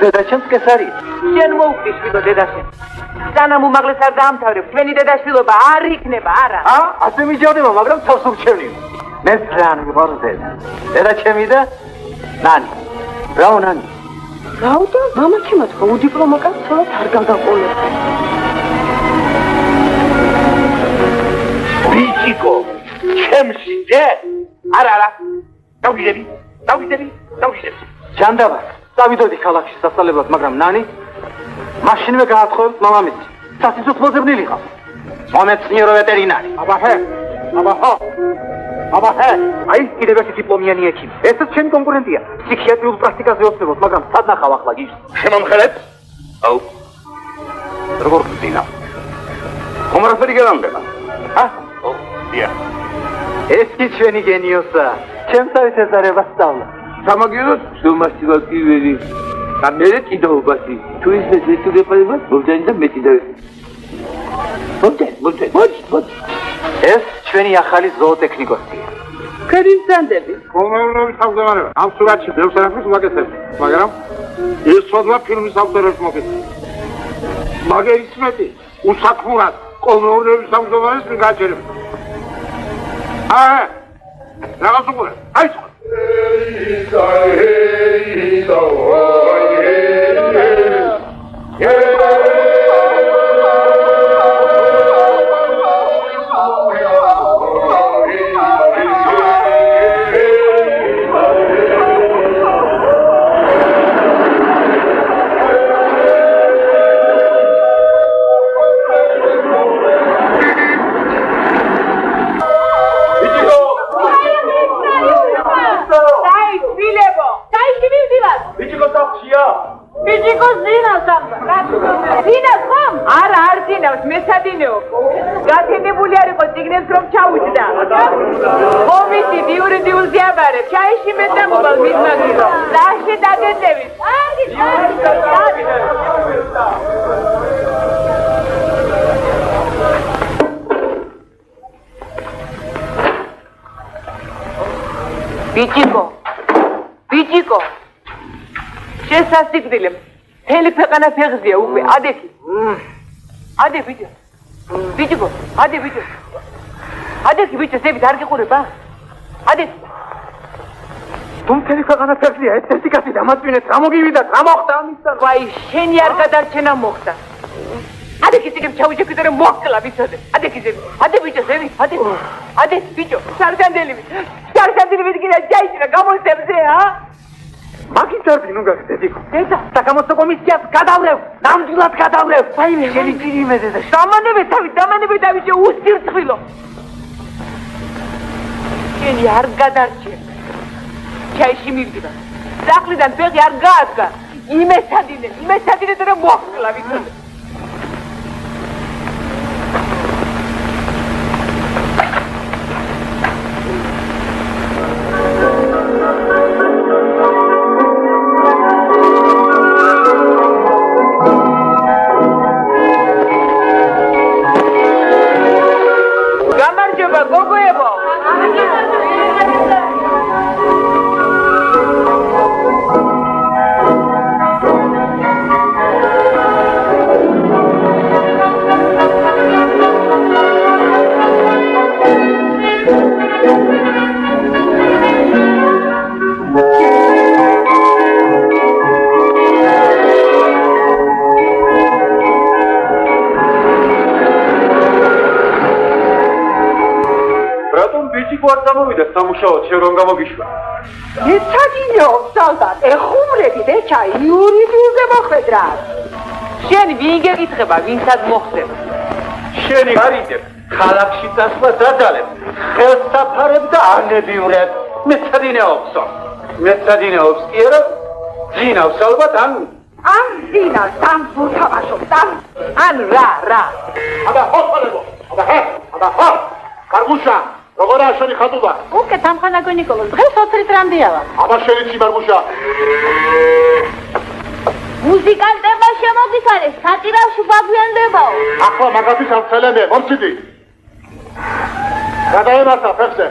დედაჩემს კესარი. შენ მოუყიშვილო დედაშენ. სანამ უმაღლეს არ დაამთავრებ, ჩვენი დედაშვილობა არ იქნება, არა. ასე მიჯობდება, მაგრამ თავს უჩვენიო. მე ძალიან მიყვარს დედა. დედაჩემი და ნანი. ბრავო ნანი. ბრავო და მამაჩემაც ხო უდიპლომო კაცს ცოლად არ გაგაყოლებს. ბიჭიკო, ჩემში ძე? არა. დავიდები. ჯანდაბა. დავიდოდი ქალაქში სასწავლებლად, მაგრამ ნანი მაშინვე გაათხოვებს მამამისს. სასიცოცხლო მოძებნილი ხარ. მომეცნიერო ვეტერინარი. აბა, აი კიდევ ერთი დიპლომიანი ექიმი. ესეც ჩემი კონკურენტია. ფსიქიატრიულ პრაქტიკაზე ოცნებობ, მაგრამ სად ნახავ ახლა გიშ? შემომხელეთ? აუ. როგორ გძინა? ხომრაფერი გელამდება. დია. ეს კი ჩვენი გენიოსა. ჩემსავით ეზარება სწავლა. სამაგიეროდ შულმასილა კივერი. გამერე კიდაობაში. თუ ის მესტუდეპალებას მოვჯანი და მეტი და მოდი. ეს ჩვენი ახალი ზოოტექნიკოსია. ქერინსანდები. კომუნალური სამზარეულო. ამ სურათში ბევრს არაფერს ვაკეთებ, მაგრამ ეს სვადლა ფილმის ავტორებს მოგეცე. მაგერის მეტი უსათმურად კომუნალური სამზარეულოს მიგაჩერებ. რაღაც უყურე. აი გათენებული არ იყო ციგნებს რომ ჩაუჭდა. ხომისი დიურიდიულ ზიაბარებს ჩაიში მეტამობალ მისმაგირო. ლაშე დაგენდებით. ბიჭიკო. შესასწრებელია. მთელი ქვეყანა ფეხზეა უკვე. ადე ბიჭიკო, ბიჭო, ზევით არ გიყურება? თუ მთელი ქვეყანა ფეხზეა, ეს კაცი დამაწვინეთ, რა მოგივიდა, რა მოხდა ამისთან? ვაი, შენი არ გადარჩენა მოხდა. კიცებს ჩაუჭექით რომ მოხლა ვიცოდე. ბიჭო, ზევით, ბიჭო, სარგანდელი ვიდგინა ჯაიჭრა გამოსებზე, მაგით არ ვინ უნდა დედიკო. დედა, საკამოსო კომისიას გადავლევ, ნამდვილად გადავლევ. საიმე, შენი პირი იმეზე და დამანებე დავიჭე უსტირთხილო. შენი არ გადარჩენ. ჩაიში მივდივა. სახლიდან ფეხი არ გაადგა. იმეცადინე და მოხლა ვიცოდე. სამუშაოდ შენ რომ გამოგიშვა. ეცადინეობს სალდან ეხუმრები ბეჭა იურიდიულზე მოხვედრა შენ ვინ გეკითხება ვინცად მოხდება შენი გარიდებ ქალაქში დასვლა დაძალებ ხელსაფარებ და ანებივრებ მეცადინეობს კი არა ძინავს ალბათ ან ძინავს ამ ბუთავაშობს ან რა აბა ხო კარგუშა როგორ აშენი ხატუდა უკვე დამხანაგო ნიკოლოზ დღეს 20 რიტრამდე ავა აბა შენი ციმარგუშა მუსიკანტებმა შემოგიფარეს სატირავში ბაბიანდებაო ახლა მაგათი სამცელემე მომციდი გადაემართა ფეხზე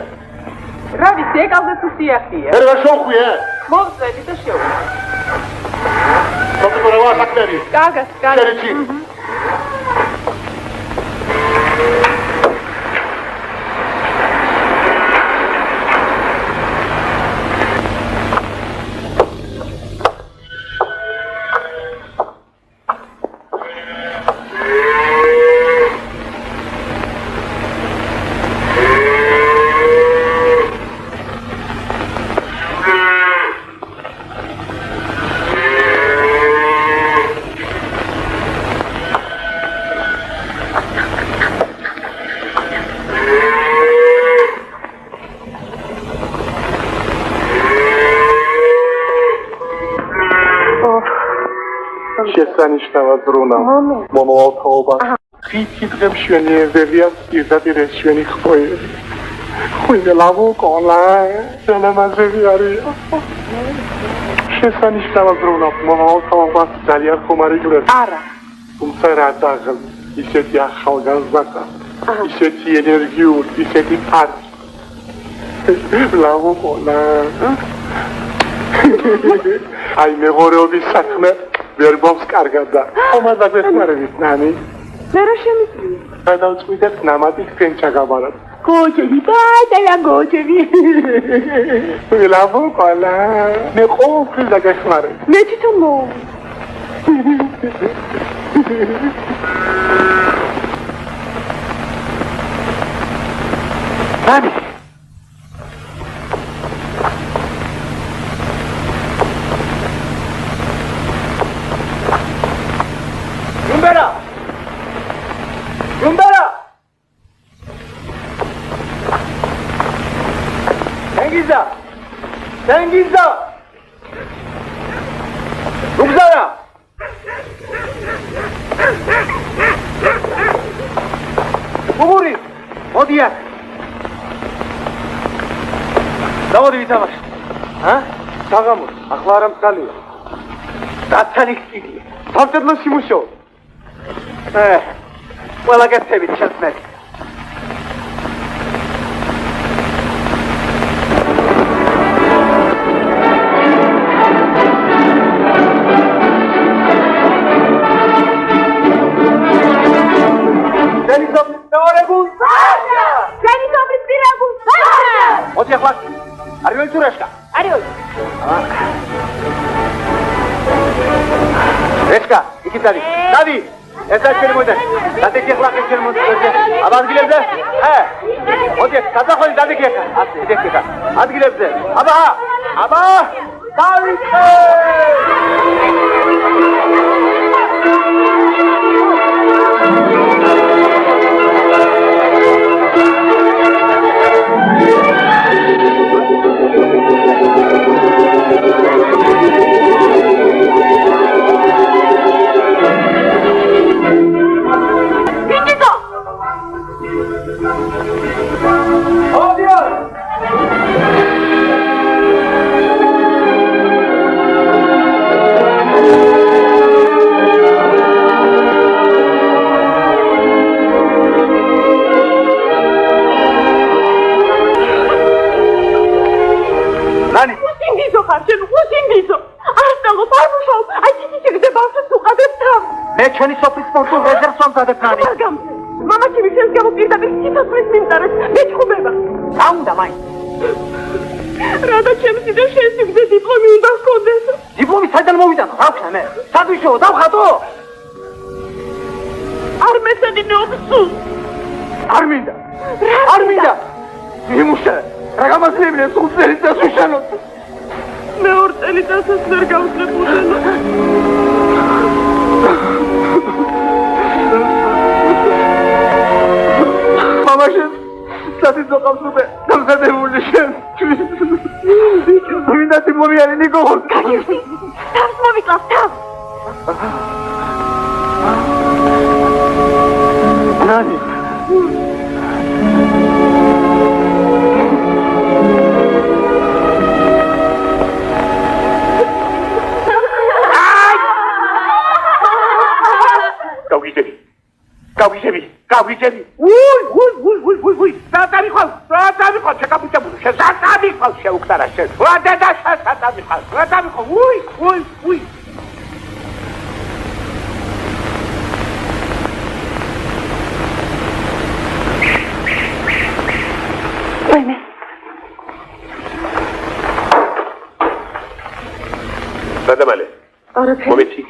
რა ვიცი ეკალზე თუ სიახია ერვა შოხვიე მოვწვედი და შევიდე სოფიკორევა საქმეები კარგად შენი ჩი შესანიშნავად ზრუნა მომავალთაობა ხითი დღემ შვენიერდებია პირდაპირ შვენი ხოები ხოები ლავო კოლა სელამაზები არია შესანიშნავად ზრუნა მომავალთაობა ძალიან ხომარი გლებს არა თუმცა რაც ისეთი ახალგაზრდა ისეთი ენერგიული ისეთი ფარი ლავო კოლა აი მეღორეობის საქმე ვერბობს კარგად და ხომად აღესწრებით ნანი მე რა შემიძლია გადავწყვიტეთ ნამატით თქვენ ჩაგაბაროთ გოჯები ბატია გოჯები ლავო კოლა მე ყოველთვის დაგეხმარებ მე თვითონ მო ნანი Rumbera! Tengiza! Rubzara! Buguri! Odiya! Zavodi vitamash. Ha? Sağamur. Aklarım salıyor. Zaten eksik. Savcılığı şimuşo. Well, I guess maybe it's just me. Odi akhlak. Arıyor Tureşka. Arıyor. Reşka, iki tane. Navi. Esas kelime oydu. Zaten akhlak kelime oydu. Abaz gilebze. He. Odi kaza koy zaten keka. Az gilebze. Aba. Aba. Kalite. ჩვენი სოფლის სპორტულ რეზერვს ვამზადებ ნანი. მამაჩი მისცემს გამოპირდაპირ სიცოცხლის მიმწარეს მეჩხუბება. რა უნდა მაინც? რადა ჩემს და შენ სიგრძე დიპლომი უნდა ჰქონდეს. დიპლომი საიდან მოვიტანო? რა ვქნა მე? სად ვიშოვო? დავხატო? არ მეცადინეობს სულ. არ მინდა. იმუშე. რა ამას ნებია ხუთწელი წასუშანოთ. მე 2 წელიწადს ვერ გავსწრებულდენო. მამაშენ სათითო ყავს უკვე დამზადებული შენ. მინდა დიპლომიანი ნიკოლოზ. თავს მოვიკლავ, თავს. ნანი. გავიჯები. უი. სათამიხვალ, შეკაპუჭებული. სათამიხვალ შეუხტარა შენ. ვადადა სათამიხვალ. უი. ვაიმე. სადამალე. არაფერი. მომეცი.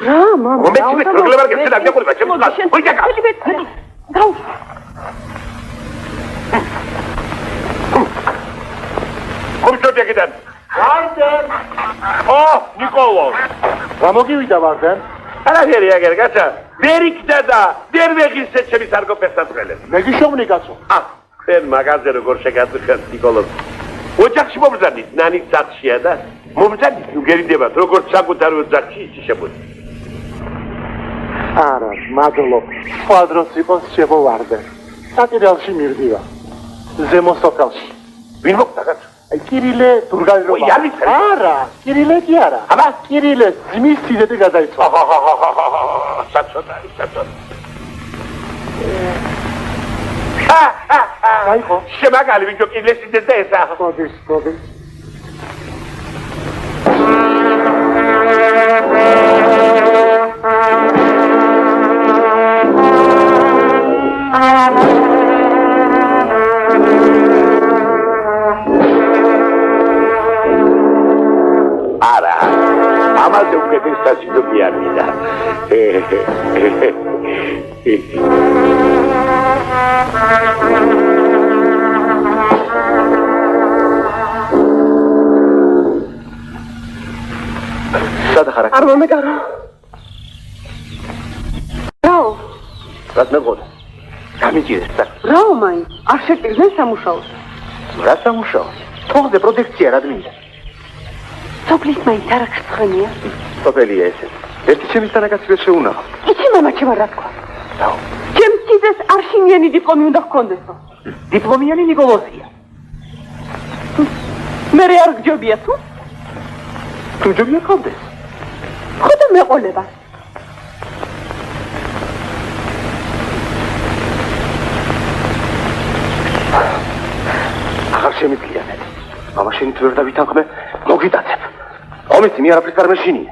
რა, მამა. მომეცი მე პრობლემა გეცე და გიყურება ჩემს გას. ვიჯაკა. გაუ. კომშოტიაკიდან. ვარდენ. ნიკოლო. რა მოგივიდა ვარდენ? არაფერი აგერ გაცა. ვერ იქნა და ვერ ვეღირსე ჩემი სარგოფესატყელე. მეგიშოვნი კაცო. შენ მაგაზე როგორ შეგაწუხეთ ნიკოლო. ოჯახში მომბრძანით, ნანის ძაღლშია და მომბრძანით, გერიდებათ, როგორც საკუთარ ოჯახში იცი შემოდი. არა, მადლობ. სხვა დროს იყოს შემოვარდენ. საკირალში მივდივა. ზემო სოფელში. ვინ მოხდა გაცა? აი კირილე თურგალრობა. ოი, არ ვიცი. არა, კირილე კი არა. აბა, კირილე ძმის სიდეტე გადაიცვა. საწოთა. გაიყო. შემაგალი ვინჩო კილეს იდეს და ესა. მოდის. არა, ამაზე უკეთეს სასიძობი არ მინდა. სადახარა? არ მომეკარო. რაო? რას მეგონა? გამიჭირეს და რაო მაინც? არ შეპირდნენ სამუშაოს. რა სამუშაო? თողზე პროდექცია რა მინდა? სოფლის მაინც არ აღსხენია. სოფელია ესე. ერთი ჩემი თანაკაცი ვერ შეუნახავ. იცი მამა ჩემ რა თქვა? რაო? ჩემს ძეს არშინიანი დიპლომი უნდა ჰქონდესო. დიპლომიანი ნიკოლოზია. მე არ გჯობია თუ? თუ ჯობია ხავდეს. ხოდა მეყოლება. აღარ შემიძლია. მამა შენით ვერ დავითანხმე, მოგიტაცებ. ომეთი მე არაფერს არ მეშინია.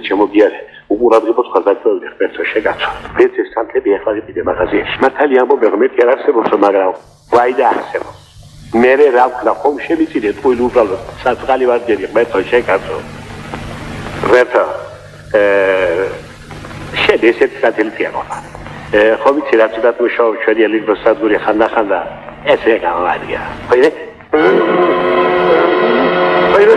შემოგიარე უყურადღებოდ ხაზაკები ხერხს შეგაცო. მეც ეს სანთლები ახლა ვიყიდე მაღაზიაში. მართალი ამბობ მეთქი არ არსებობს მაგრამ ვაი და არსებობს. მე რა ვქნა ხომ შემიწირე თქვენ უბრალოდ საწყალი ვარჯერი მეთქი შეგაცო. რეტა შენ ესეთ სათელფია მოხდა. ხომ იცი რა თუნდაც მუშაობ ჩვენი ელექტროსადგური ხანდახანდა ესე გამარია. ხოიდე? ხოიდე?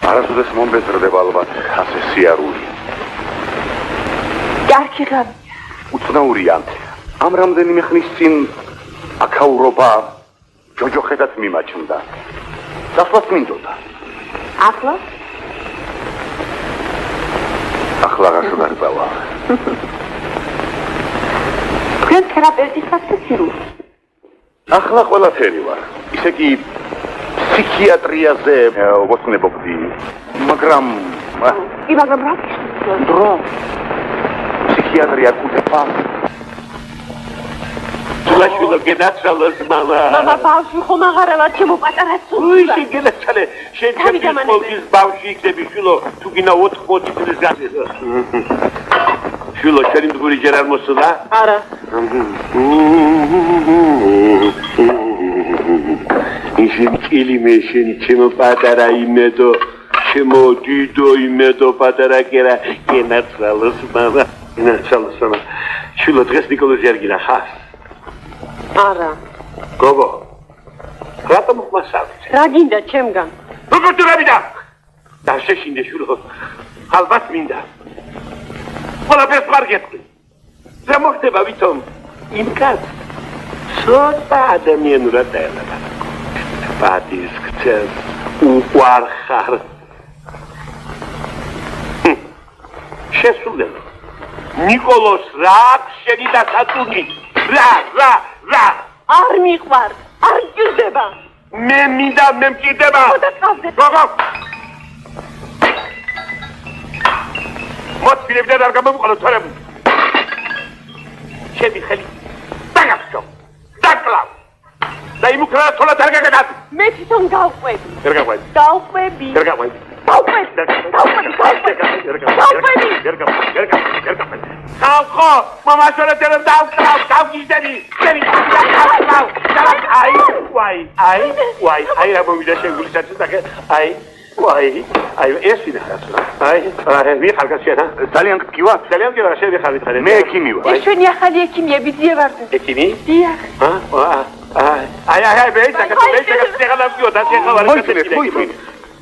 არასოდეს მომბეზრდება ალბათ ასე სიარული. კარგი ღამე. უცნაურია. ამ რამდენიმე ხნის წინ აქაურობა ჯოჯოხეთად მიმაჩნდა. დასვლაც მინდოდა. ახლა? ახლა რასო დაგბავა? თქვენ თერაპევტი ხართ თუ ქირურგი? ახლა ყველაფერი ვარ. ისე კი ფსიქიატრიაზე ვოცნებობდი. მაგრამ რა გიშლით? დრო ფსიქიატრია კუთება. Lascialo che daccia la smala. Mama bavshi ხომ აღარავარ ჩემო პატარა Ui, შეგელაჩალე, შეიძლება პოლკის ბავში იქნები შულო, თუ გინდა 80 წლის გასე. შულო, შენი მდგური ჯერ არ მოსულა? არა. ისინი წილი მე შენი ჩემო პატარა იმედო, ჩემო დიდო იმედო პატარა კერა, კენაცალოს მამა, კენაცალოს მამა. შულო, დღეს ნიკოლოზი არ გინახავს? არა. გოგო. რატომ ხმასავთ? რა გინდა ჩემგან? როგორ თუ რა მინდა? და შეშინდე შულო. ალბათ მინდა. ყველაფერს ვარ გეტყვი. რა მოხდება ვითომ? იმ კაცს ცოტა ადამიანურად დაელაპარაკო. პატის ქცევ უყვარხარ. შესულელო. ნიკოლოს რა აქვს შენი დასაწუნი? რა? არ მიყვარ, არ გირდება. მე მინდა, მე მჭირდება. გოგო. მოწინებდა არ გამომყოლო თორემ. შენი ხელი დაგახშო. დაკლავ. და იმუქრა თოლა დარგაგდათ. მე თვითონ გავყვები. ვერ გაყვები. დავყვები. ვერ გაყვები. Salko, mama şöyle derim dav gizdeni. Seni dav. Ay, ama bir de şey gülüşersin de ay. Esfine arasına. Ay, bir halkasına. ძალიან გკივა? Selam ki şey bir halkasına. მე ექიმი ვარ. ეს ჩვენი ახალი ექიმია, ბიძია ვარ. Ekimi? დიახ. Ay, bey,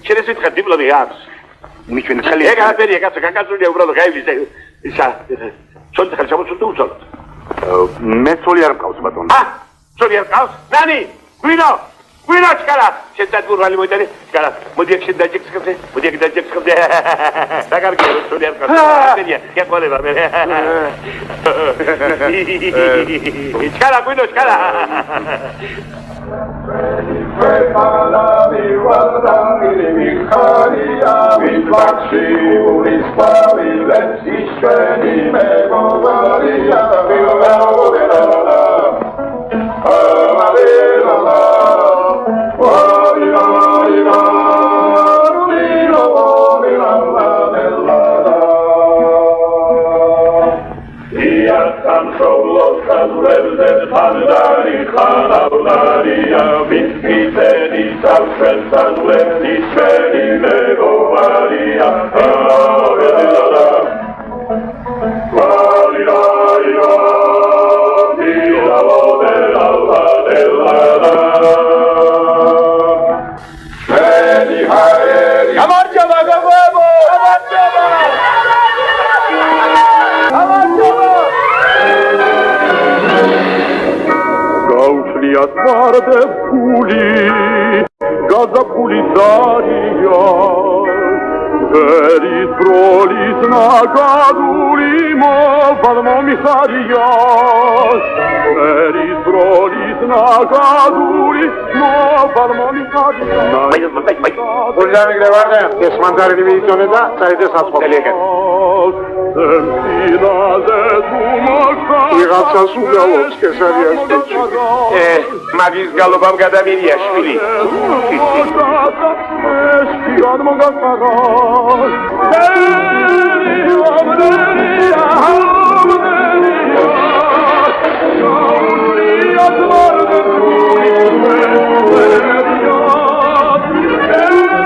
Через это дипломы აქვს. მიჩვენე ხელი. ეგ აფერია კაცო, გაკაცულია უბრალოდ გაივლის ისა. ცოტა ხელი ჩამოწუნდა უცოლოდ. მე ცოლი არ მყავს ბატონო. ცოლი არ მყავს? ნანი, გვინო ჩკარა. შედაგურვალი მოიტანე, ჩკარა. მოდი აქ შედაჯექსხებზე, რა კარგია, ცოლი არ მყავს. აფერია, გეყოლება მე. ჩკარა, გვინო ჩკარა. Preparavi guardami Michalia, il vaccino spavile, si sceni me Maria, Gazapuli Daria, Veris Brolis Nagaduli Valmo Miharia, Veris Brolis Nagaduli Valmo Miharia. Bulgari Grevarne, Esmandari Divisione da, Saide Saspotelica. Იღაცა სულაობს კესარიას მაგის გალობამ გადამირია შვილი.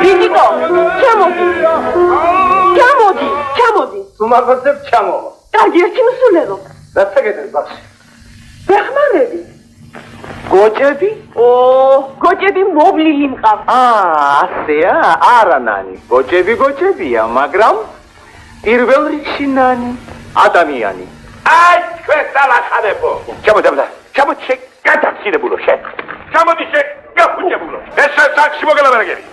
ბინიკო, ჩამოდი. თუმარხოცებ ჩამოვა. კარგი, ერთი მსულელო. რაცა გეტყვი ბავშვი? ვეხმარები. გოჭები? გოჭები მოვლილი მყავს. ასეა? არა ნანი. გოჭებია, მაგრამ პირველ რიგში ნანი, ადამიანი. აი, თქვენ დალახანებო. ჩამოდი შე, გადაცინებულო შე. ჩამოდი შე. გაფუჭებულო. ეს საქსი მოგელაბერგები.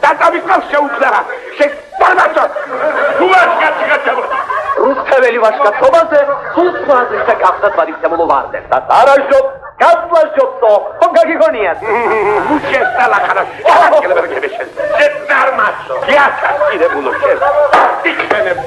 დაწამიხარ შეუქმდა. შეგვარბაცო. გუაშკაცი. რუსთაველი ვაშკა თობაზე სულ სხვაზე გახდათ მარიცემულო ვარდენ და არაჟობ გაფლაშობო ხომ გაგიგონიათ მუჩესტალა ხარაში გელაბერგები შენ ზარმაცო გიაცირებულო შენ იქნებ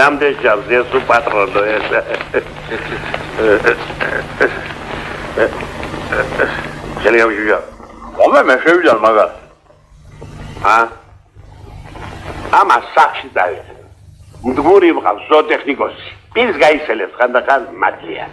რამდენ ჯავზე სუ პატრონო ეს შეიძლება ვიჟა მე შევიდა მაგას ამას სახში დაიწყე მდგური ვყავს ზოოტექნიკოსი პირს გაისელებს ხანდახან მადლია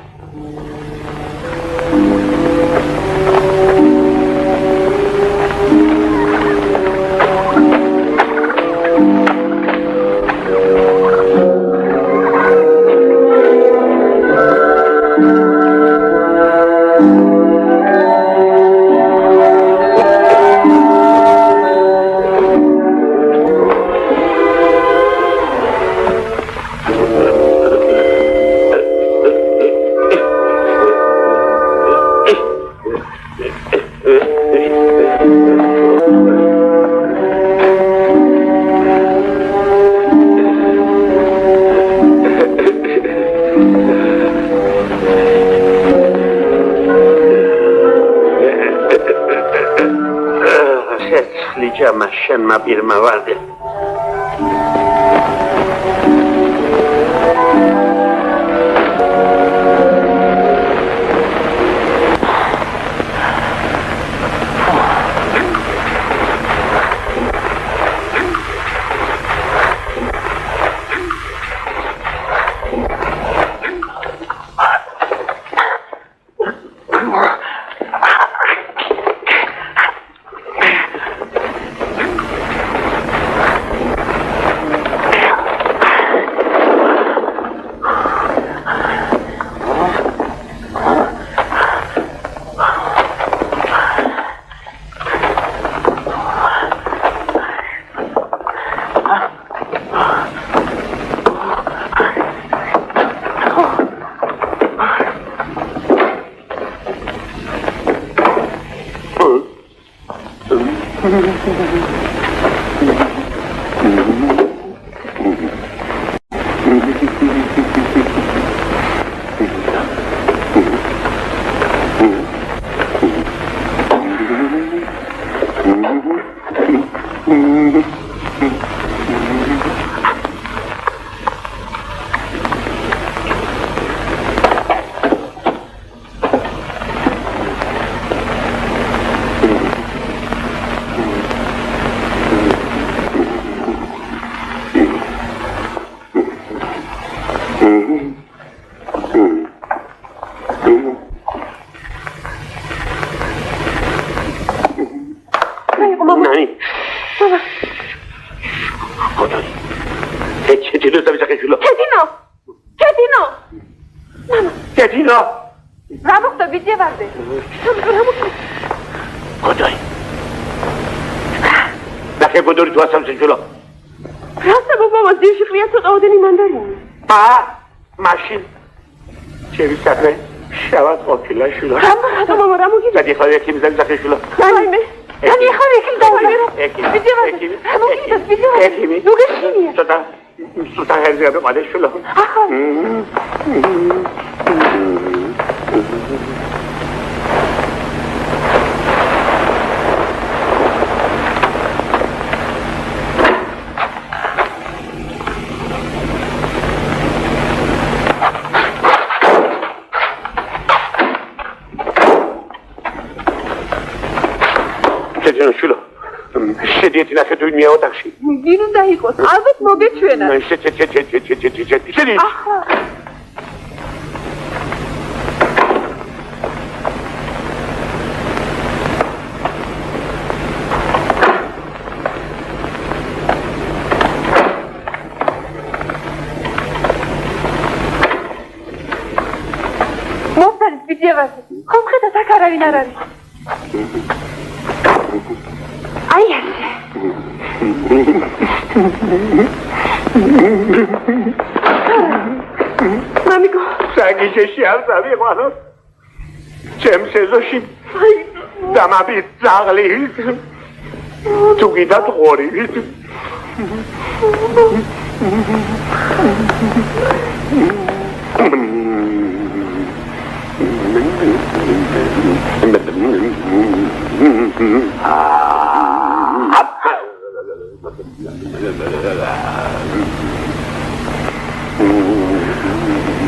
შენმა პირმა ვარდე დედინო რა მოხდა ვიძევარდე? გოდოი ნახე გოდორი თუ ასამს ჯულო რასა ბაბა ძირში ყრია ცოტაოდენი მანდარინი. მაშინ ჩემი საქმე შავად ყოფილა შულა რატო მამა რა მოგიძა? დადი ხარ ექიმს დაგზახე შულა რაიმე. Ani ხარ ექიმს დავიღერო. ვიძევარდე. რა მოგიძა ვიძევარდე? ექიმი ნუ გეშინია. ცოტა ჰერზე აბყადე შულა ახლა შულა შედიეთ ნახე თუ იმია ოთახში ვინ უნდა იყოს? ალბათ მოგეჩვენა. შედი ახლა მომხდარის ვიძევარდე. ხომ ხედავთ აქ არავინ არ არის. აი ასე. მამიკო, საგიჟეში არ დავიყვანო ჩემს ეზოში დამაბი ძაღლი თუ გიდათ ღორი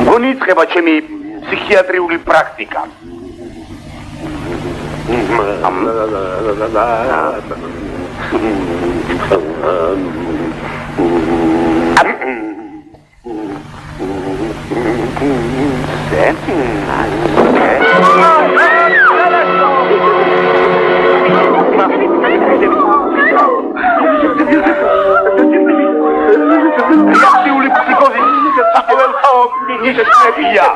გონიწყება ჩემი ფსიქიატრიული პრაქტიკა. რეაქტიული ფსიქოზი სახელმწიფო ნიშნებია.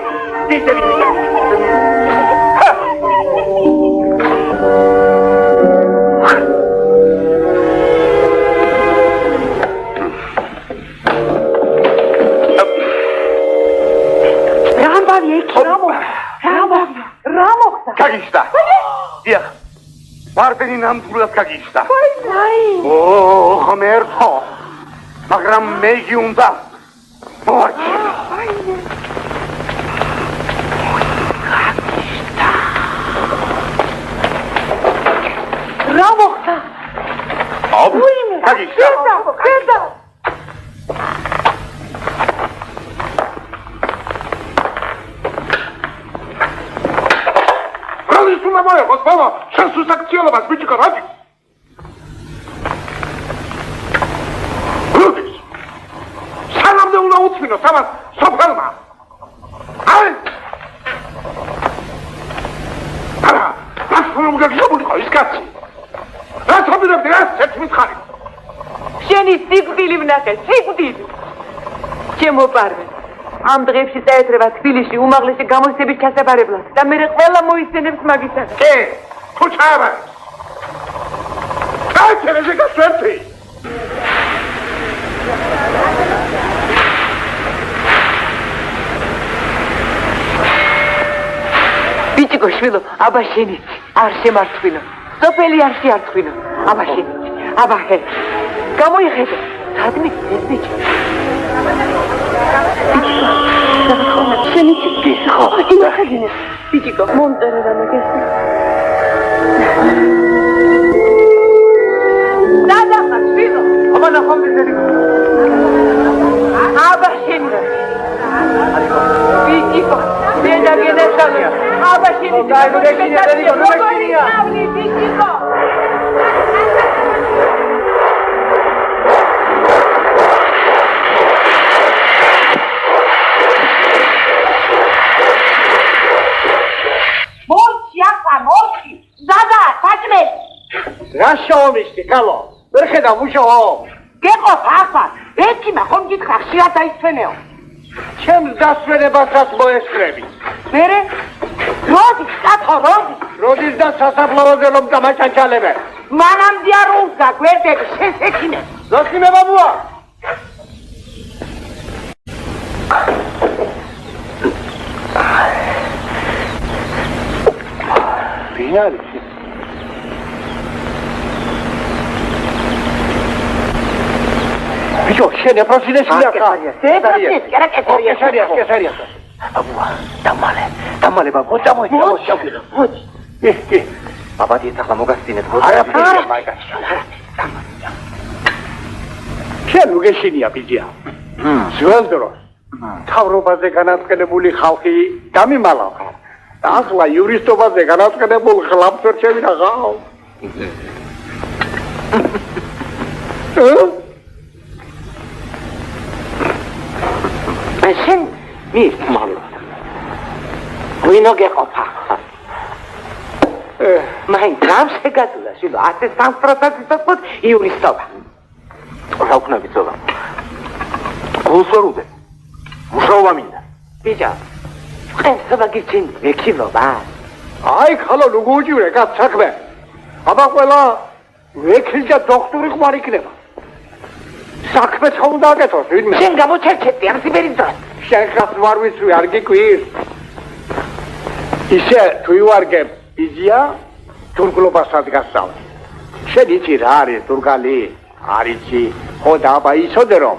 რა მოხდა? გაგიშდა. დიახ. ვარდენი ნამდვილად გაგიშდა. ო, ხმერთო. მაგრამ მე გიუნდა. მოაჩი. რა მოხდა? გაგიშდა. ხედა. მოიყოს ბაბა შენს უსაქციელობას ბიჭიკო რადი როდის სანამდე უნდა უცმინოს ამას სოფელმა აი არა რას რომ გაგიებულიყო ის კაცი რაც ობირებდი რა სეცმის ხარი შენი სიკვდილი ვნახე სიკვდილი ჩემო პარვე ამ დღეებში წაეცრება თბილისში უმაღლესი გამოცდების ჩასაბარებლად და მე ყველა მოისცენებს მაგისას. კი, თუ ჩააბარებს. გაჩერეზე გასვერტი. ბიჭიკო შვილო, აბა შენიც არ შემარცხვინო. სოფელი არ შეარცხვინო. აბა შენიც, აბა ჰე. გამოიხედო. სადმე ეს ბიჭი. შენიც გიხო. იმახაგინე. ბიჭიკო, მომწერე რა მაგესა. დადახა შვილო. აბა ნახომდი ზედი. აბა შენიც. ბიჭიკო, დედა გენესალია. აბა შენიც. გაიგეგინე ზედი, გაიგეგინე. ბიჭიკო. რა შოვიშტი კალო ვერ ხედავ უშოვო გეყოთ ახლა ექიმა ხომ გითხრა ხშირად დაისვენეო ჩემს დასვენებასაც მოესწრები მერე როდის კაცო როდის და სასაფლაოზე რომ დამაჩანჩალებე? მანამდე არ უნდა გვერდები შესექინე ზოსიმე ბაბუა. ვინ არის? ბიჭო, შენ ეფროსინეს ვინახა? ეფროსინეს, კესარია. ბაბუა, დამალე ბაბუა, მოდი. აბადი ეთახლა მოგასწინეთ არაფერი მაგაში. შენ უგეშინია ბიჭია. ძველ დროს თავრობაზე განაწყენებული ხალხი დამიმალავდა. ახლა იურისტობაზე განაწყენებულ ხლაპს ვერ შევინახავ. შენ მისმალო ვინო გეყოფა მაინც რამ შეგაძულა შილო 100% თქოთ იურისტობა საუქნები წოლა გულსვარუდე მუშაობა მინდა ბიჭა ყველსობა გიჩინდი ვექილობა აი ხალო ლუგუჯივრე კაც საქმე აბა ყველა ვექილდა დოქტორი ხმარ იქნება საქმე თქონდა აკეთოს ვინმე შენ გამოჩერჩეთი ამ სიბერის დროს შენ ხას ვარ ვიცი არ გიკვირს ისე თუ ივარგებ იზია თურქულობასაც გასწავლე შენ იცი რა არის თურქალი არ იცი ხო და აბა იცოდე რომ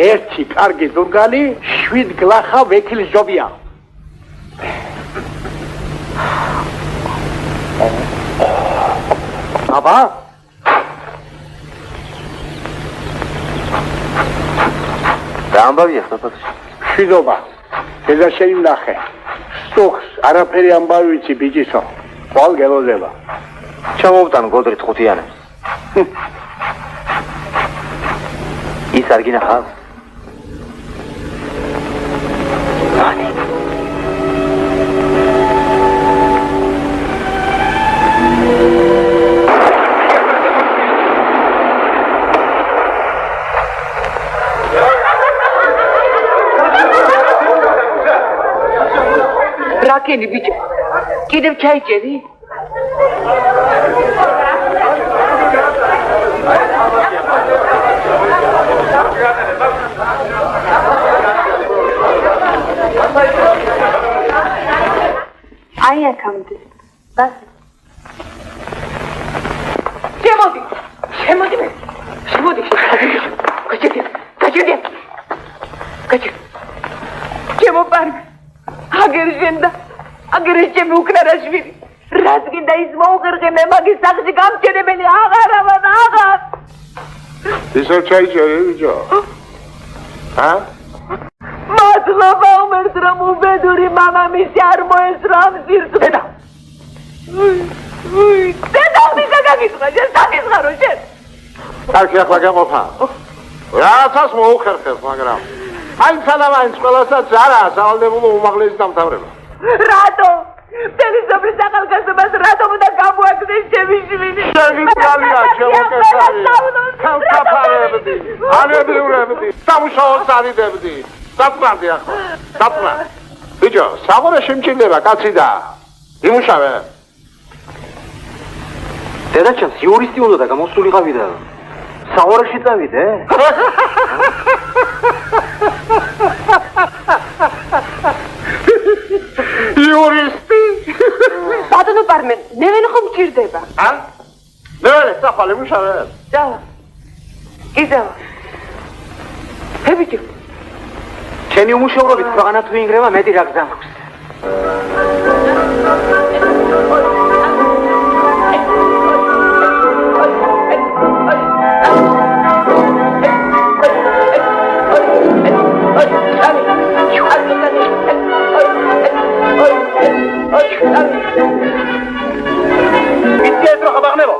ერთი კარგი თურქალი 7 გლახა ვექილის ჯობია აბა და ამბავია ხტოთში შიდობა ედა შეიმნახე სტუქს არაფერი ამბავი ვიცი ბიჭისო ყვალ გელოდება ჩამოვტან გოდრით ხუთიანებს ის არ გინახავს რაკენი ბიჭო კიდევ ჩაიჭერი აი აქამდე ბას შემოდი გაჭირდი შემოპარ აგერჟენდა აგერჟემი უკნარაშვილი რაც გინდა ის მოუღერღე მე მაგის სახლში გამჩენებელი აღარ ისე ჩაიჭერე ბიჭო მადლობა უმერთ რომ უბედური მამამისი არ მოესწრო ამ სირთულეს დედა ვისა გაგიწყდა შენ საგიზღარო შენ კარგი ახლა გაყოფა რააცას მოუხერხებს მაგრამ აი სალამაინც ყველასაც არა სავალდებულო უმაღლესი დამთავრება რატო მთელი სოფლის ახალგაზრდობას რატომ უნდა გამოაგდეს ჩემი შვილი შენი კალია შემოკესარი თავკაფარებდი ანებრივებდი სამუშაოს არიდებდი საწმარდი ახლა საწმარ ბიჭო საღურე შემჭირდება კაცი და იმუშავე დედაჩემს იურისტი უნდა და გამოსულიყავი და საორეში წავიდე იურისტი ბატონო პარმენ მე ვენ ხომ მჭირდება მე საფალე მუშავე დავა გიზავა ჰებიჭო ჩემი უმუშევრობით ქვეყანა თუ ინგრევა მეტი რა გზავნობს იცი რო ხაბაღნებო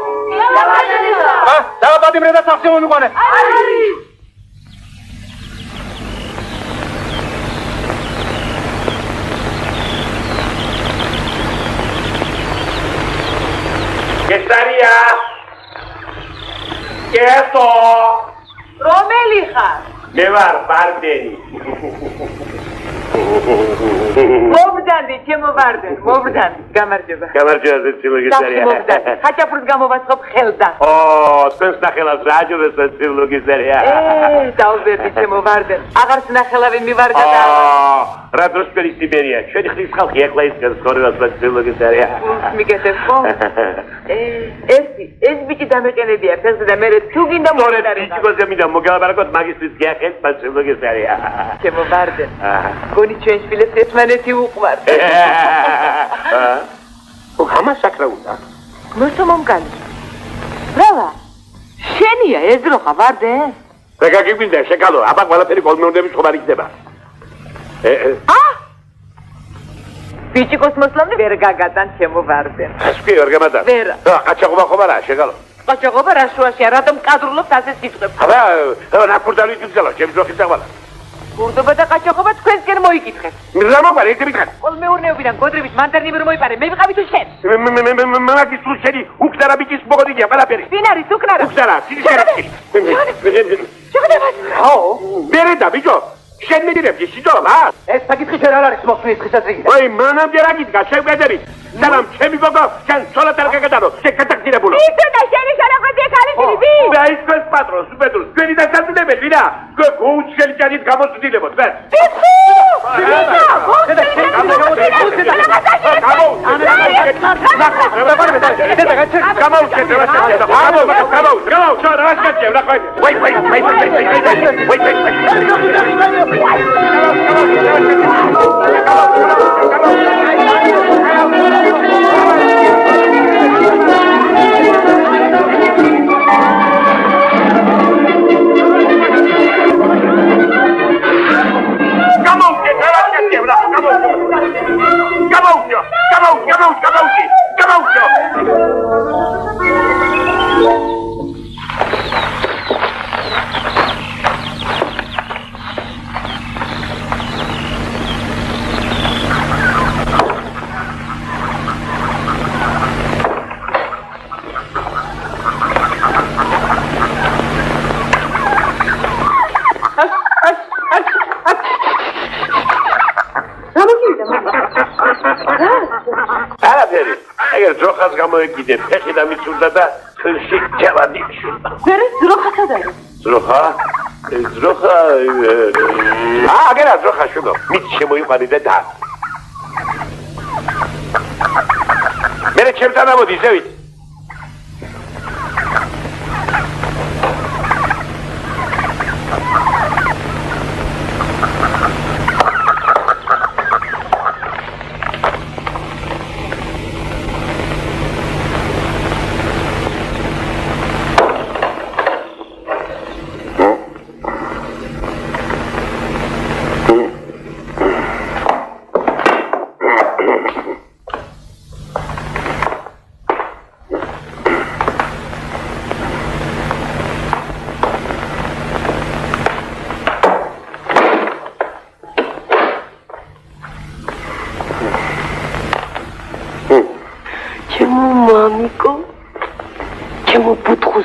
დავაბადი მრედა სახში მომიყვანე კესარია კესო რომელი ხარ მე ვარ ბარდენი. მოვდანდი, ჩემო ბარდენ, მოვდანდი, გამარჯობა. გამარჯობა, ცილოგისარია. მოვდანდი, ხაჭაპურს გამოვაცხობ ხელდა. ო, თქვენს ნახელავს რა აჯობესა ცილოგისარია. დავბერდი, ჩემო ბარდენ, აღარც ნახელავი მივარდა და რა დროს პერისიბერია, ჩვენი ხლის ხალხი ეხლა ისკენს ხორევას ცილოგისარია. მიგეთებ ხო? ეს ბიჭი დამეყენებია ფეხზე და მე თუ გინდა მოვდარი. ბიჭიკოზე მინდა მოგელაბარაკოთ მაგისტრის გიახეთ ცილოგისარია. ჩემო ბარდენ. გონი ჩვენ შვილებს ერთმანეთი უყვართ. ხამა საკრა უნდა. მოსო მომგალი. ბრავა. შენია ეზროხა ვარდენ? რა გიგინდა შეკალო, აბა ყველაფერი კოლმეუნდების ხომარი ხდება. ბიჭიკოს მოსლამდე ვერ გაგატან ჩემო ვარდენ. ასკი ვერ გამატან. ვერა. ყაჩაღობა ხომ არა შეკალო. ყაჩაღობა რა შუაშია, რატომ კადრულობთ ასე სიტყვებს? აბა რა ქურდალი თვითგალა, ჩემს როხი წავალა. გურდობა და ყაჩაღობა თქვენსკენ მოიკითხეთ. რა მოყარე, ერთი მითხარ. კოლმეურნეობიდან გოდრებით მანდარნები რომ მოიპარე, მე ვიყავი თუ შენ? მაგის თუ შენი უკდარა ბიჭის მოგოდიგია ყველაფერი. ვინ არის უკნარა? უკდარა, სიჩქარე. შეგდები. აო, მერედა ბიჭო. შენ მიდირებ ისიძოლა? ეს საკითხი შენ არ არის მოხსნის ხისაწრიგი. აი, მანამდე რა გიდგა, შევგედებით. სანამ ჩემი გოგო, შენ ცოლად არ გაგატანო, შეგატაკტირებულო. ისე და შენი შალახვეთი ქალიშილი. და ის თქვენს პატრონს, უპეტროს, თქვენი დასაძლებელია, ვინა? გოუჩელი ჯარით გამოსვიდილებოთ, ვერ? ძროხას გამოეკიდე, ფეხი დამიცურდა და თლში ჯავადი შურდა. ვერ ძროხა სად არის? ძროხა? აგერა ძროხა შუბო. მით შემოიყვანე და და. მერე ჩემთან ამოდი, ზევით.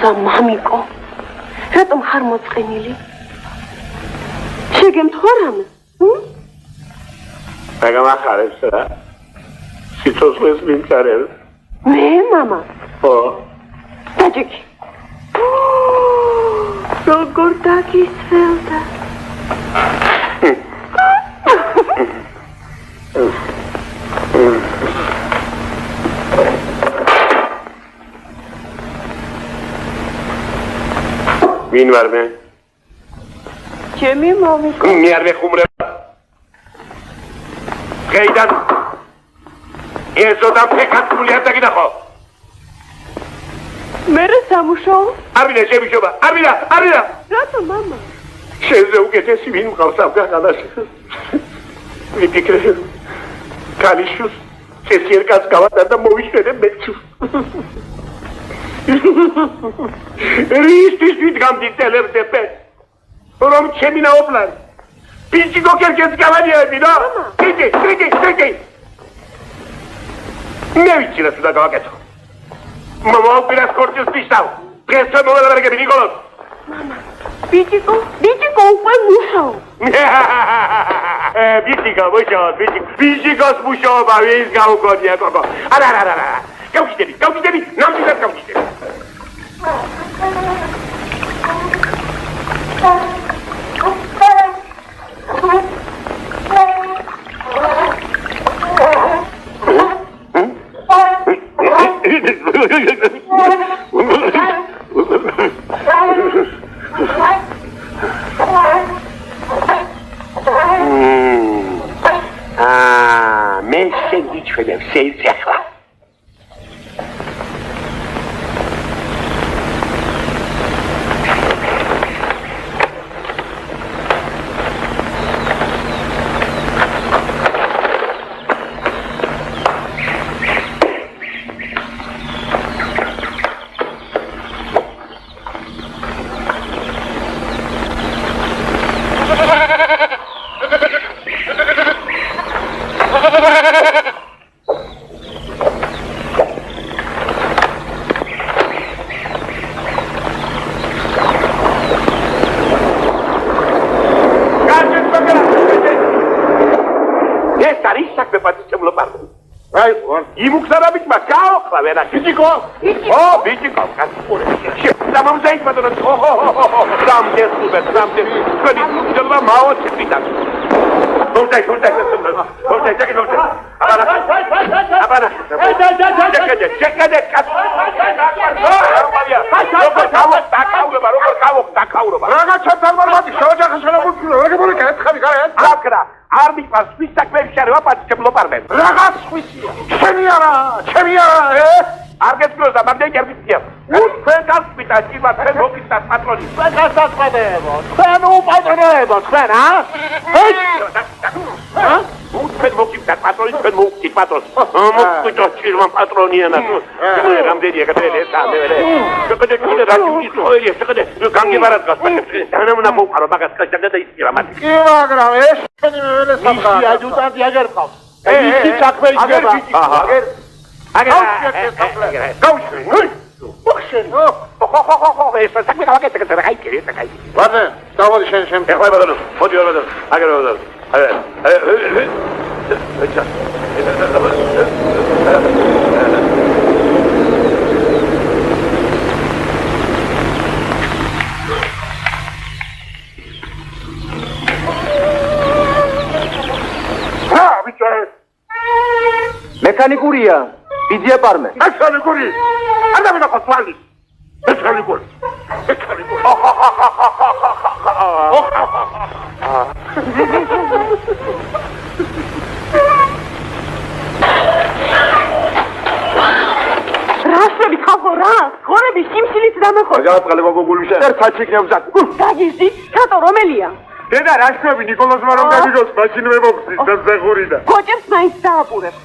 მამიკო, რატომ ხარ მოწყენილი? შეგემთხარ რამე? დაგამახარებს რა? სიცოცხლეს მინწარებს? მე, მამა? ხო. დაჯექი. როგორ დაგისველდა? ვინ ვარ მე? ჩემი მამიკო. მე არ ვეხუმრება. დღეიდან ესოდა ფეხაცული არ დაგინახო. მე სამუშაო? არ მინდა შემიშობა, არ მინდა. რატო მამა? შენზე უკეთესი ვინ მყავს ამ განაში? ვიფიქრე. კალიშუს წესიერკაც გავატარ და მოვიშვენე მეჩუ. რისთვის ვიდგამდი ტელევდეპე რომ ჩემი ნაოპლან პიჭი გოკერკეც გავანიები რა ტრიკი მე ვიცი რა სუდა გავაკეთო მამა უპირას კორტის პისავ დღეს მოველაბერგები ნიკოლოზ მამა ბიჭიკო უკვე მუშაობ. ბიჭიკო მუშაობ, ბიჭიკოს მუშაობა ვის გაუგონია გოგო. არა. გავჭიდები, ნამდვილად გავჭიდები. მე შეგიჩვენებ შეიძლება. იმუქსარაბიჭმა გაოხლა ვერა ბიჭიკო ბიჭიკო კაცური დამამზაით ბატონო რამდენს თქვენი მუქდება მაოცებიდან მოვდაი აბარა შეკადე კაცო რაღაცა დამარბადი შეოჯახაშენა მუქი როგორ მოკეთხები გააკრა არ მიყვარს ვის საქმეებში შარება პატიჩებლო პარმენ რაღაც ხვისია ჩემი არა არ გეცნობს და მამდენი არ ვიცია თქვენ გასწვიდა ჭირმა თქვენ მოგიწევთ პატრონი თქვენ გასწვდებო თქვენ უპატრონებო თქვენ თქვენ მოგიწევთ პატრონი თქვენ მოგიწევთ პატრონს მოგწვიდო ჭირმა პატრონიანა თქვენ რამდენია გადაელე სამეერე შეგდე კიდე რაჭუი სწორია შეგდე განგებარად გასწვდეთ დანამნა მოვყარო მაგას კაცდა და ისკირა მათი კი მაგრამ ეს ჩვენი მეველე საფრთხე ისი აჯუტანტი აგერ ყავს ისი საქმე იდება აგერ ეს საქმე გავაკეთე რა გაიქერი ეს კაი ვარდე დავოდი შენ ეხლა ბატონო მოდი ბატონო აგერ ბატონო მექანიკურია ბიძია პარმე მექანიკური არ დავიდა ხოსვალი მექანიკური რასები ხალხო რა ხორები შიმშილით დამეხო გააწყალება გოგულიშა ერთ საჩიქნევზად დაგიზი ჩატო რომელია დედა რაშები ნიკოლოზმა რომ გამიგოს მაშინ მე მოგწის და ზეღურიდა კოჭებს მაინც დააპურებ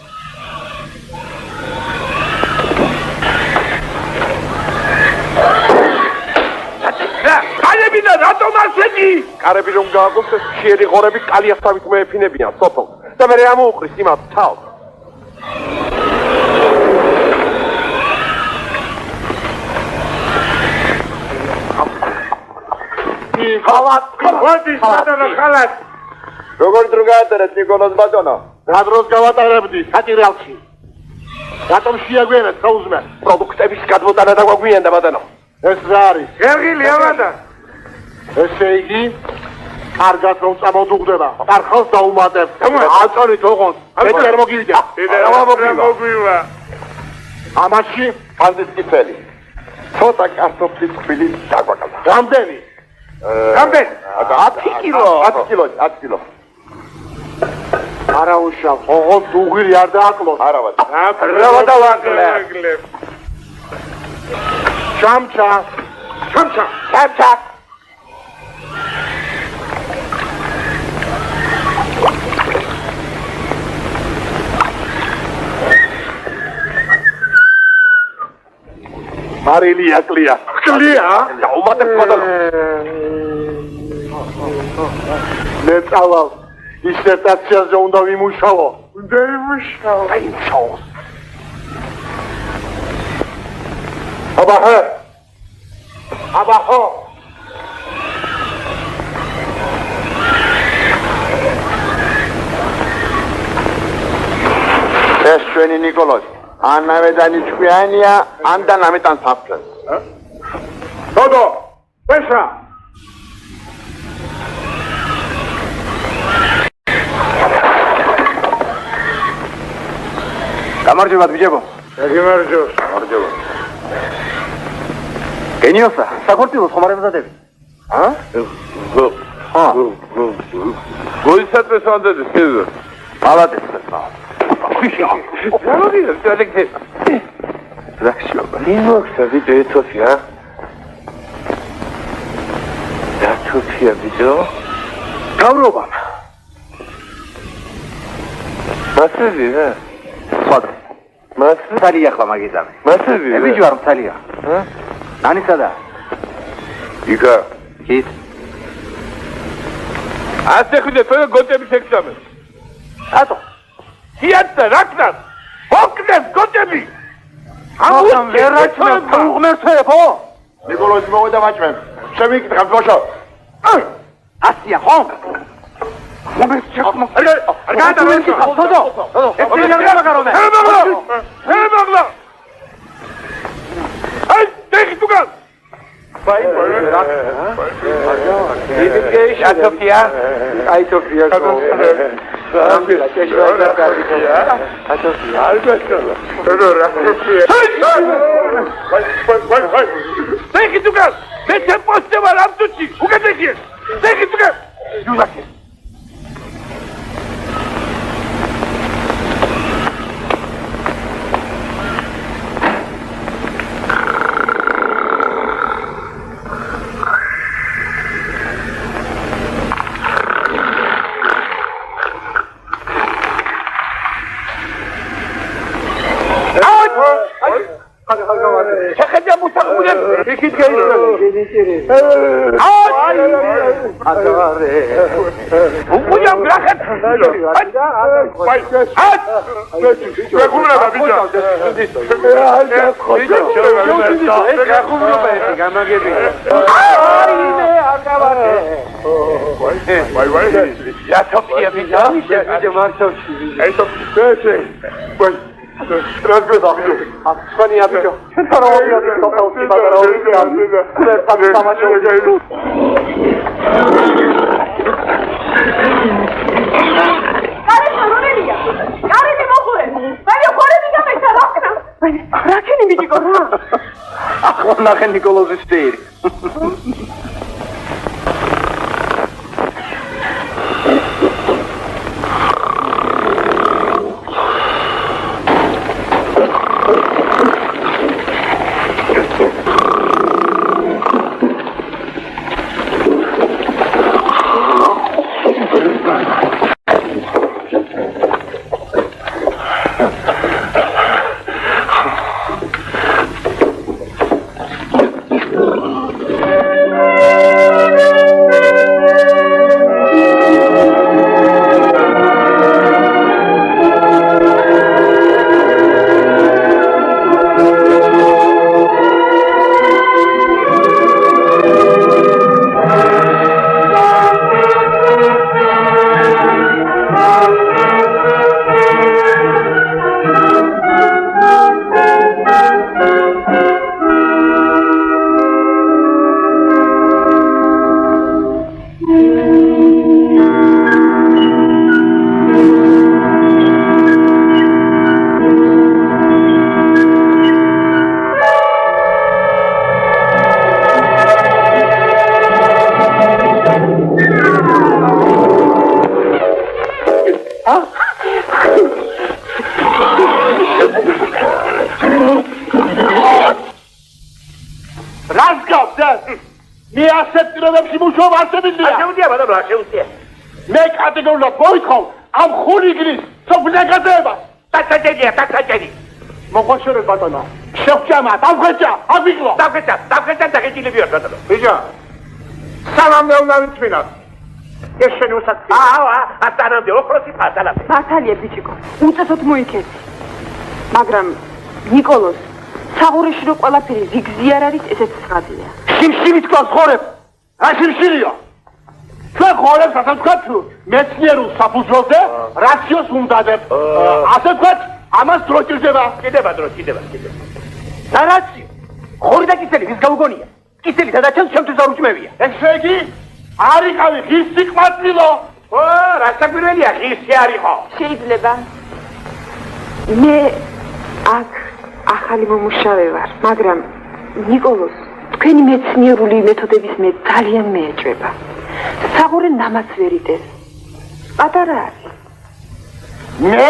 კალებინა რატომ ასეთი კარები რომ გააგოს ეს ხიერი ღორები კალიასთავით მეეფინებიან სოფელს და მე ამოუყრის იმათ თავს ხალათ როგორ დრო გაატარეთ ნიკოლოზ ბატონო რა დროს გავატარებდი საჭირალში რატომ შეაგვიანეთ საუზმე პროდუქტების გადმოტანა და გვაგვიანდა ბატონო ეს რა არის გერგილი ამადა ესე იგი კარგად რომ წამოდუღდება კარხალს დაუმატებ აწონით ოღონდ მეტერ მოგივიდა მოგვივა ამაში ფანდის კიფელი ცოტა კარტოფლის თბილი დაგვაკალდა რამდენი 10 კილო არა უშავ ოღონდ უღირი არ დააკლოს არა ბატონო რა დავაკლებ ჩამჩა მარილია კლია დაუმატებ ბატონო მე წავალ დისერტაციაზე უნდა ვიმუშაო აბა ხო ეს ჩვენი ნიკოლოზი. ანავე დანიშკვიანია, ან დანამეტან საფრთხეს. დოდო, ვეშა. გამარჯობათ ბიჭებო. გიმარჯოს. გამარჯობა. გენიოსა, საქორწილოს ხომ არ ემზადები? გოისაtres ანდეზე შეძო. პალატეს ხა. ყველაფერი დაგეკეთე. იმოხსები დეთოფია. დათოფია ბიჭო. გავრობა. მასები რა? ხოდრ. თალია ხლა მაგიზამი. მასები რა? ბიჭო არ თალია. ანისადა? იკა. კით. ასე ხვიდე თორე გოტების ექსამენი. ატო. სიაცა რაკნას. ოკნეს გოტები. ამიტომ ვერაჩნევ უღმერთოებო. ნიკოლოზი მოვიდა მაჭმენ. შემიკითხა ბოშო. ასია ხომ? მომეს ჩაკმო. არ გადავეცი ხოდო. ეს რა მაგარონა? ჰემაგლა. აი, დექი თუგან. ბაი რა? ათოფია. აი თოფია. Deki tugan! Ne temposte var Abdüçi! Bu kadar ki! Deki tugan! Yulaki! Çakacağım bu takımın. İki kere. Hocam bırakın. Ya çok iyi bir Razgöz akıyor. Asfani yapıyor. Tarafı yapıyor. Topaltı tarafı yapıyor. Tabii savaş oluyor. Karışma Ronelia. Karışma mokure. Ben de koruyacağım mesela bakın. Bırakın bir digora. Aklına Nikoloz isteği. Mi assettirăm și mușov asemenea. Așa uite, bă, așa uite. Me categoriile boicom, am huligris, să vnecă deva. Tațăgeni. Mă coșoră batona. Șefceamat, am găcea, am viglo. Dau găcea, dacă ți le viu, bă. Bine. Salam meu n-am întâlnit. Ești nu s-a ținut. Asta n-am de o folosit, asta n-am. მართალია ბიჭიკო, უწესოთ მოიქეცი. მაგრამ ნიკოლოზ, საღურეში რო ყველაფერი ზიგზი არ არის, ესეც ცხადია. Simsimit თქვას ხორებ. რა სიმსირია? თქვენ ხორებს ასე ვთქვათ, მეცნიერულ საფუძველზე, რაციოს უნდა დებ. ასე ვთქვათ, ამას დრო ჭირდება. კიდება დრო, კიდება. სარაციო. ხორი და კისელი ვის გაუგონია? კისელი დადაჩენს ჩემთვის არ უჭმევია. ესე იგი არ იყავი ღირსი ყვაწილო. ო, რასაკვირველია, ღირსი არ იყო. შეიძლება მე აქ ახალი მომუშავე ვარ, მაგრამ ნიკოლოზ, თქვენი მეცნიერული მეთოდების მე ძალიან მეეჭვება. საღურე ნამაც ვერ იდეს. პატარა არის. მე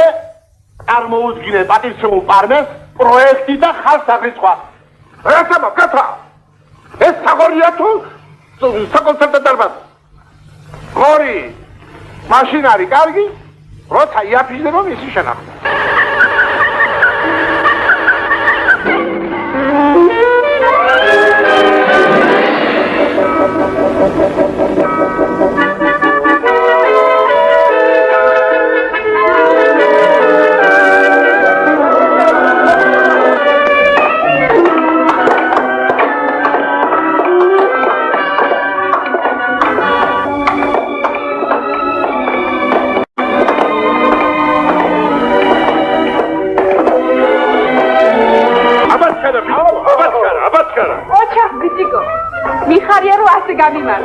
წარმოუდგინე პატივცემულ პარმეს პროექტი და ხალხსაღრიცხვა. რაცა მაგათა? ეს საღორია თუ საკონცერტო დარბაზი? ხორი, მაშინ არის კარგი, როცა იაფიჟდება მისი შენახვა. ოჩახ ბიჭიკო, მიხარია რომ ასე გამიმარ.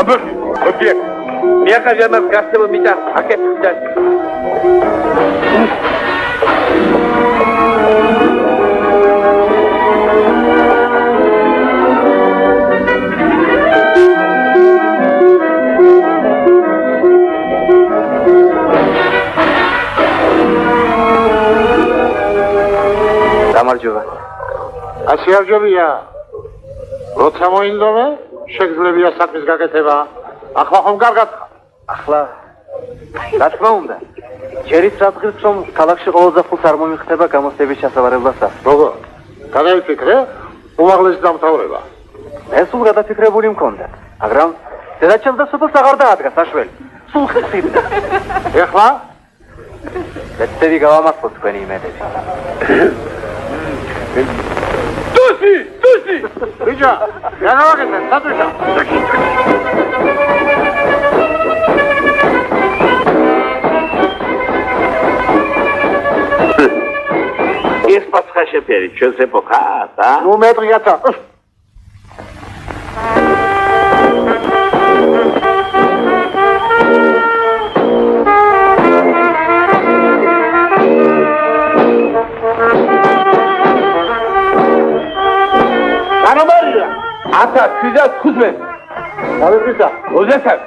აბა, ოკეი. მიაკაჟანას გასწევ მიტა, აკეთ ხდა. გამარჯობა. ასე არჯობია. როცა მოინდომე, შეგძლებია საქმის გაკეთება. ახლა ხომ კარგად ხარ? ახლა რა თქმა უნდა. ჯერიც რა დღეს რომ ქალაქში ყველაზე ფულს არ მომიხდება გამოსდების ჩასაბარებლასაც. როგორ? გადავიფიქრე, უმაღლესი დამთავრება. ეს სულ გადაფიქრებული მქონდა, მაგრამ დედაჩემს და სოფელს აღარ დაადგა საშველი. სულ ხსნიდა. ეხლა ლეცები გავამართლოთ თქვენი იმედები. ტუსი! ბიჭო, რა გავაკეთე? საწვიშა. ეს პასხა შეფერი, ჩვენს ეპოქას, ა? ნუ მეტრიათა. ათა, 715. დავიფრისა. 23.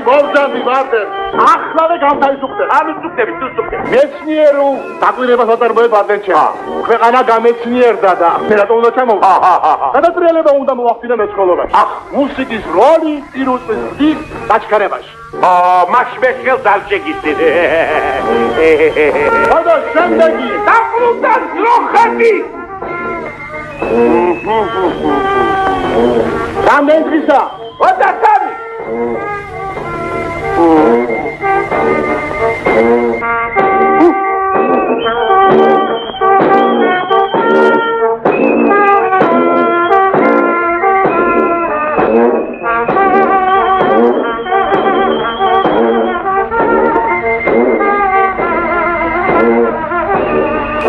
მოვძამდი, ვარდერ. ახლავე გამთავისუფლე. ამიწუქდები, თუსუქდები. მეცნიერო დაკვირვებას ატარებოებ ადრეჩა. ქვეყანა გამეცნიერდა და მერატო უნდა ჩამოვიდა. გადატრიალება უნდა მოახდინა მეცხოველობაში. მუსიკის როლი პირუტყვის დიდ დაჩქარებაში. მას მე ხელს არ შეგიცდით. ხოდა შემდეგი დაყრუნდა ძროხები. რამდენი დღისა? 23.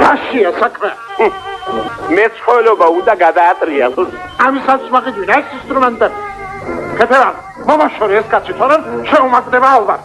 რაშია საქმე? მეცხოველობა უნდა გადაატრიალოს. ამისაც მაგიძვინა ეს ინსტრუმენტები. ქეთერა, მომაშორე ეს კაცი თორემ შეუმაგდება ალბათ.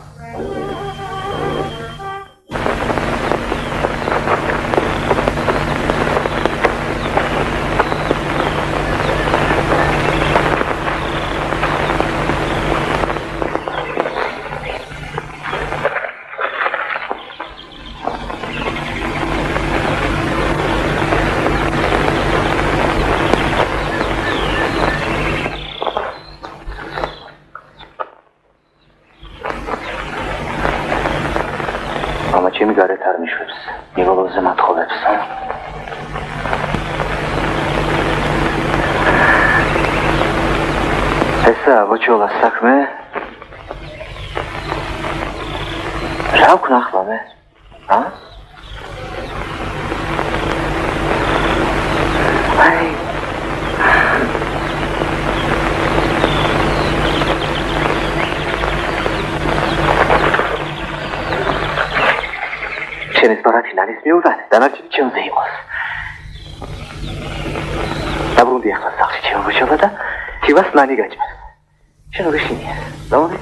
ჩემი გარეთ არ მიშვებს. ნიკოლოზზე მათხოვებს. ესა ბოჭოლა საქმე. რა ვქნა ახლა მე? ა? აი. შენ ეს ბარათი ნანის მიუღან, დანარჩენი ჩემზე იყოს. დაბრუნდი ახლა სახლში ჩემო ბიჭო და თივას ნანი გაჭირს. შენ როგორ შინია? დავუნე?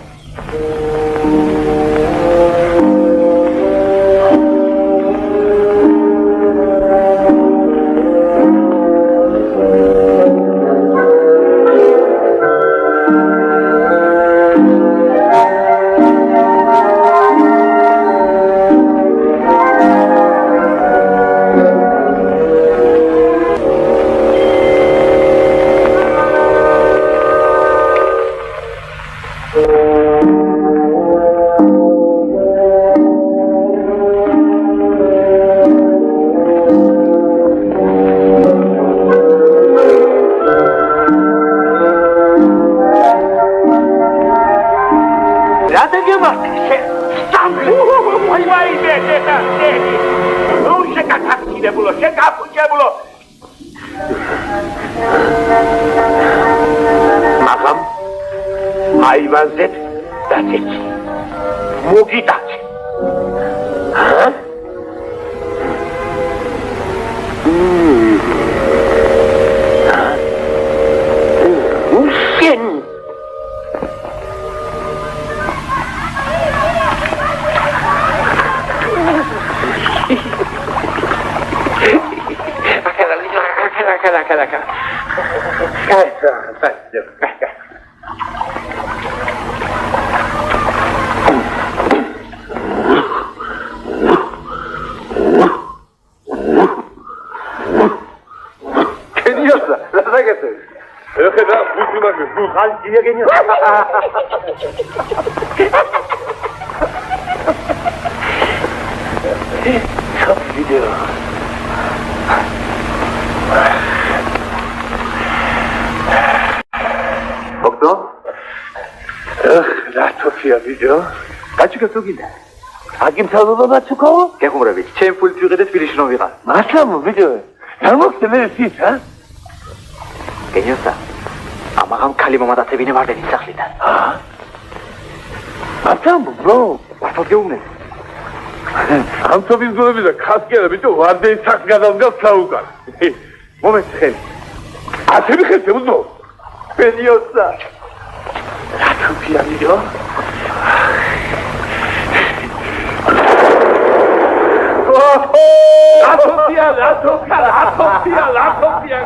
აივანზეთ დაწეცი. მოგიტაცი. ჰა? უშენ. გაჩუქა თუგიდა. აგიმთავრობა მაცუკაო? გეხუმრებით, ჩემ ფულით ვიღეთ თბილისში რომ ვიყავ. მართლა ვიდეო. არ მოხდე ის, ჰა? გენიოსა. ამაღამ ქალი მომადაცებინე ვარდენის სახლიდან. მართლა ბრო, მართლა გეუბნე. ამცობის გულები და ხასკერა ბიჭო ვარდენის სახლს გადავდგას საუკან. მომეც ხელი. ათები ხელი უძო. გენიოსა. რა თქია ვიდეო? Latopia.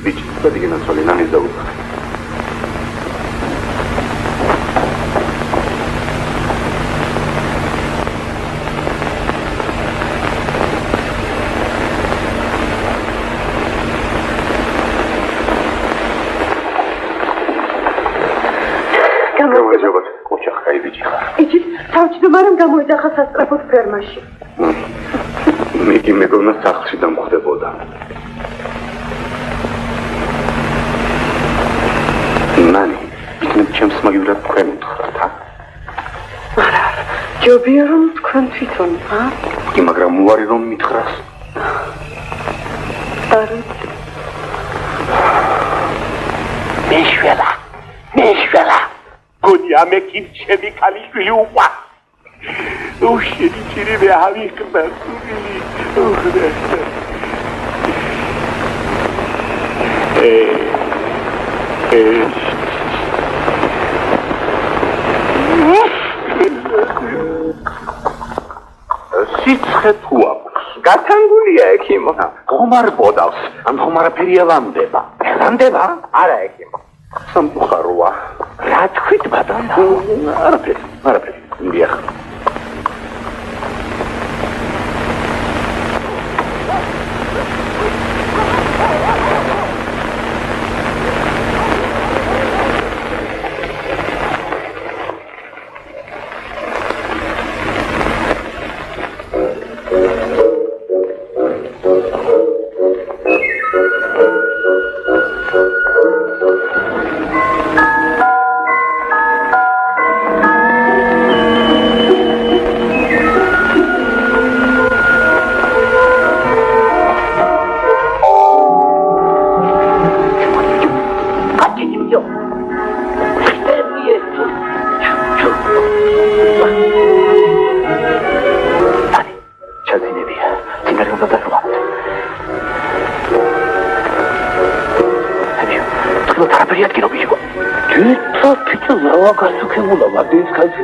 Bici, vedi che non sono le nani da uno. გამარჯობა, ოჩახ გაიბიჭი ხარ. იცით, თავმჯდომარემ გამოიძახა სასწრაფოდ ფერმაში. მე მეგონა სახლში დამხვდებოდა. ნანი, ისინი ჩემს მაგივრად თქვენ უთხრათ, ჰა? არა, ჯობია რომ თქვენ თვითონ, ჰა? კი, მაგრამ უარი რომ მითხრას. არა. მეშველა. გონია მე კი ჩემი ქალიშვილი უყვა. უშენი მე ავიხდა სული. სიცხე თუ აქვს? გათანგულია ექიმო. ხომარ ბოდავს, ან ხომარაფერი ელამდება. ელამდება? არა ექიმო. სამწუხაროა. რა თქვით ბატონო? არაფერი. დიახ. Hava kaçtı ki bu da var. Deniz kaçtı.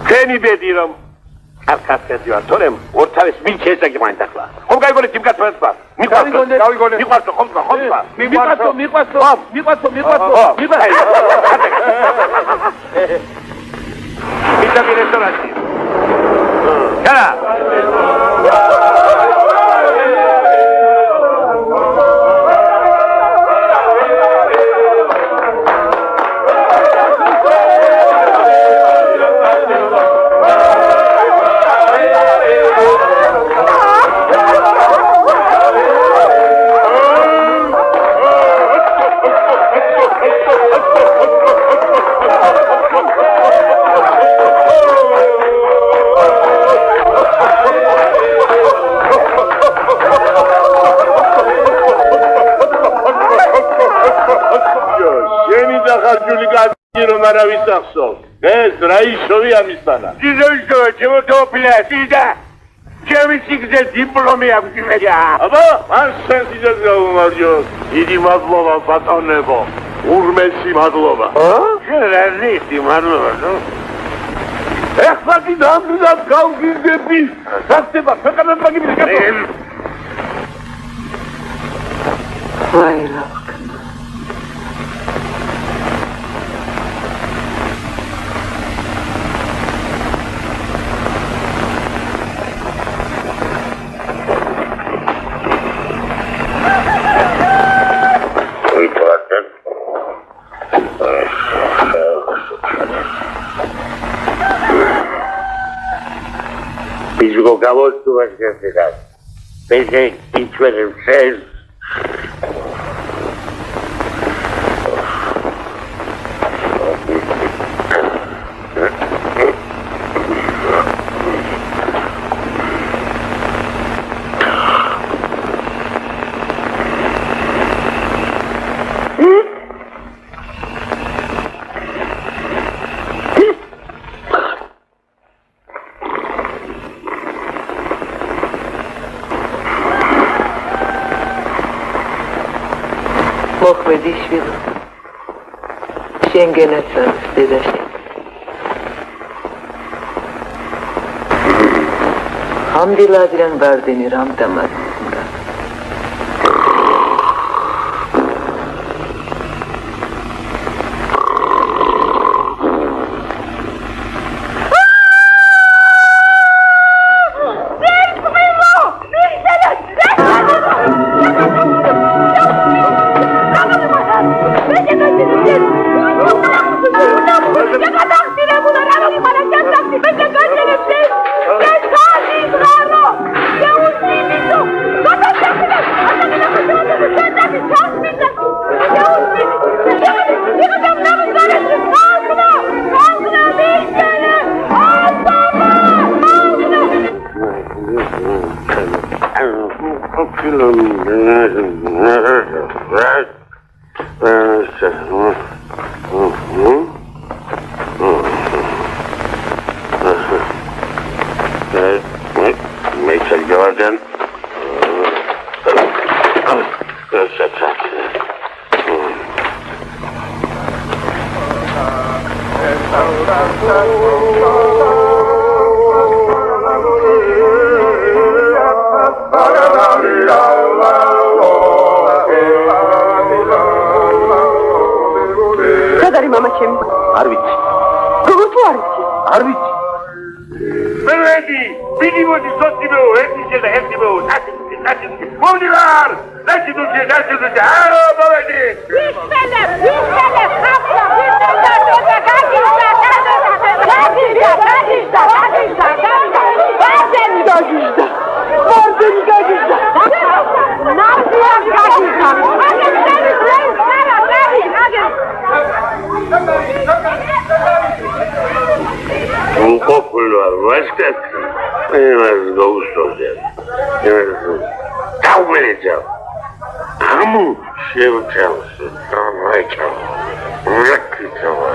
Seni bediyorum. Arkadaşlar diyor, torem, ortalık bir kez gibi mantıkla. Kom gay gole timkat var. Mikwasto, kompa. Mikwasto. Bir de bir restoran. Gel. Çemo topla, sizde. Çemisi güzel diplomu yapayım ya. Ama ben sensiz yazıyorum diyor. İdi Madlova, Vatan Nebo. Urmesi Madlova. Şöyle ne isti Madlova? Ekfati damlıdan kalkınca bir. Saktı bak, fakat gibi de yapalım. Vay Allah. Bizgo gavos tu vas a quedar. Pese que tú eres fez. მოხვედიშვილი შენგენაც არის დედაში ამდილადრიან ბარდენი რამდამად Gracias. Michael Jordan. სადარი მამა ჩემი? არ ვიცი. როგორ თუ არ ვიცი? არ ვიცი. Ready! Bigi modi sottimo, erti da ertimo, nati, Modilar! Nati duce, alo, bavedi! Vistele, hapla, Un popular, vascat, mas gustos Taumelejam. Amu, Shevchels, Rachel, Rakitova.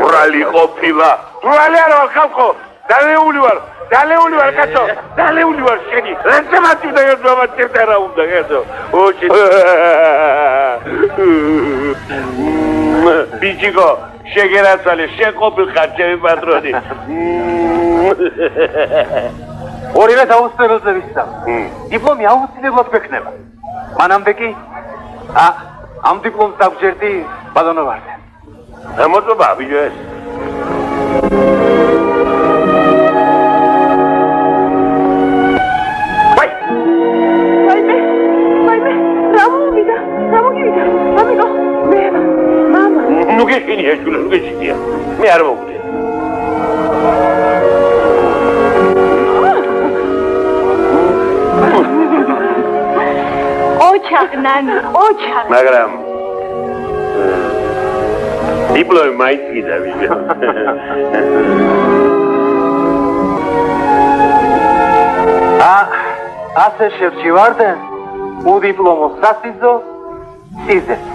Urali qopila. Urali არ ვარ ხალხო. დალეული ვარ კაცო. დალეული ვარ შენი. რაცემატი უნდა გასვამაჭერდა რა უნდა კაცო. ოჩი. ბიჭიკო, შეგერაცვალე, შენ ყოფილ ხარ ჩემი პატრონი. ორივე დაუსწრებელზე ვისწავ. დიპლომი აუცილებლად გვექნება. მანამდე კი ამ დიპლომს დაგჯერდი ბატონო ვარდე. მოწობა ბიჭო ეს. Nu geçiniyor şunu, nu geçiniyor. Mi araba bu diye. ოჯახ ნანი ოჯახ მაგრამ დიპლომი მაინც კიდე ვიღე. ასე შევჩივარდენ უდიპლომო სასიზო სიზეს.